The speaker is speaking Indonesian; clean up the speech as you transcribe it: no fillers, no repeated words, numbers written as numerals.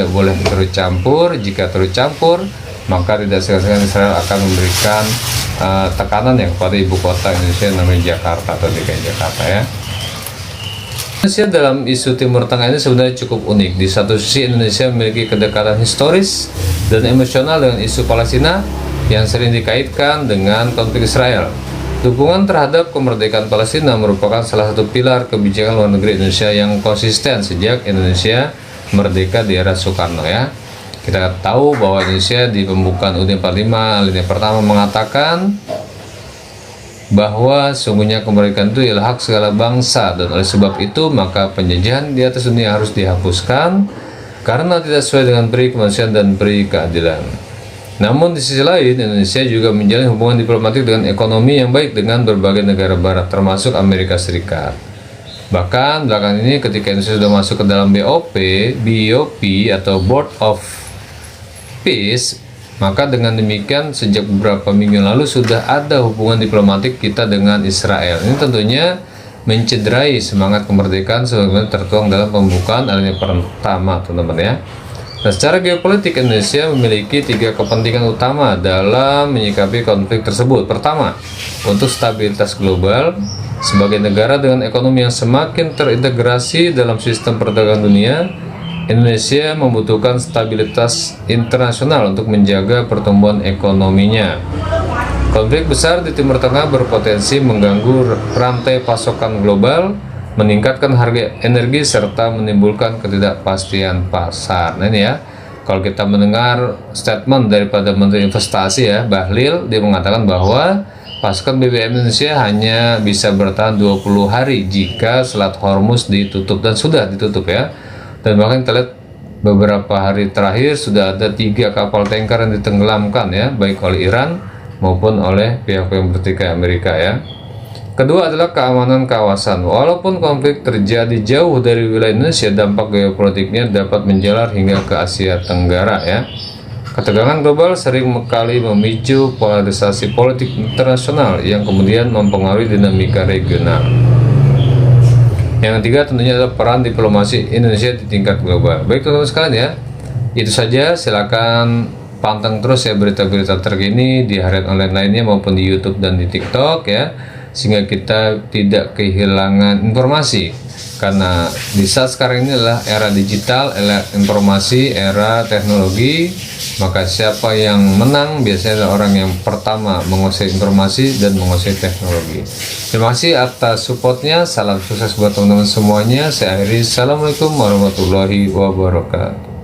tidak boleh turut campur. Jika turut campur, maka tidak segan-segan Israel akan memberikan tekanan yang kepada ibu kota Indonesia namanya Jakarta atau DKI Jakarta ya. Indonesia dalam isu Timur Tengah ini sebenarnya cukup unik. Di satu sisi Indonesia memiliki kedekatan historis dan emosional dengan isu Palestina yang sering dikaitkan dengan konflik Israel. Dukungan terhadap kemerdekaan Palestina merupakan salah satu pilar kebijakan luar negeri Indonesia yang konsisten sejak Indonesia merdeka di era Soekarno ya. Kita tahu bahwa Indonesia di pembukaan UUD 45 alinea pertama mengatakan bahwa sungguhnya kemerdekaan itu ialah hak segala bangsa, dan oleh sebab itu maka penjajahan di atas dunia harus dihapuskan karena tidak sesuai dengan peri kemanusiaan dan peri keadilan. Namun di sisi lain, Indonesia juga menjalin hubungan diplomatik dengan ekonomi yang baik dengan berbagai negara barat termasuk Amerika Serikat. Bahkan belakangan ini ketika Indonesia sudah masuk ke dalam BOP atau Board of Peace, maka dengan demikian sejak beberapa minggu lalu sudah ada hubungan diplomatik kita dengan Israel. Ini tentunya mencederai semangat kemerdekaan sebagaimana tertuang dalam pembukaan alinea pertama, teman-teman ya. Nah, secara geopolitik Indonesia memiliki 3 kepentingan utama dalam menyikapi konflik tersebut. Pertama, untuk stabilitas global. Sebagai negara dengan ekonomi yang semakin terintegrasi dalam sistem perdagangan dunia, Indonesia membutuhkan stabilitas internasional untuk menjaga pertumbuhan ekonominya. Konflik besar di Timur Tengah berpotensi mengganggu rantai pasokan global, meningkatkan harga energi, serta menimbulkan ketidakpastian pasar. Nah ini ya, kalau kita mendengar statement daripada Menteri Investasi ya, Bahlil, dia mengatakan bahwa pasokan BBM Indonesia hanya bisa bertahan 20 hari jika Selat Hormuz ditutup, dan sudah ditutup ya. Dan bahkan kita lihat beberapa hari terakhir sudah ada 3 kapal tanker yang ditenggelamkan ya, baik oleh Iran maupun oleh pihak yang bertikai Amerika ya. Kedua adalah keamanan kawasan. Walaupun konflik terjadi jauh dari wilayah Indonesia, dampak geopolitiknya dapat menjalar hingga ke Asia Tenggara ya. Ketegangan global sering kali memicu polarisasi politik internasional yang kemudian mempengaruhi dinamika regional. Yang ketiga tentunya adalah peran diplomasi Indonesia di tingkat global. Baik teman-teman sekalian ya, itu saja. Silakan pantang terus ya berita-berita terkini di harian online lainnya maupun di YouTube dan di TikTok ya, sehingga kita tidak kehilangan informasi. Karena di saat sekarang ini adalah era digital, era informasi, era teknologi, maka siapa yang menang biasanya adalah orang yang pertama menguasai informasi dan menguasai teknologi. Terima kasih atas supportnya. Salam sukses buat teman-teman semuanya. Saya akhiri. Assalamualaikum warahmatullahi wabarakatuh.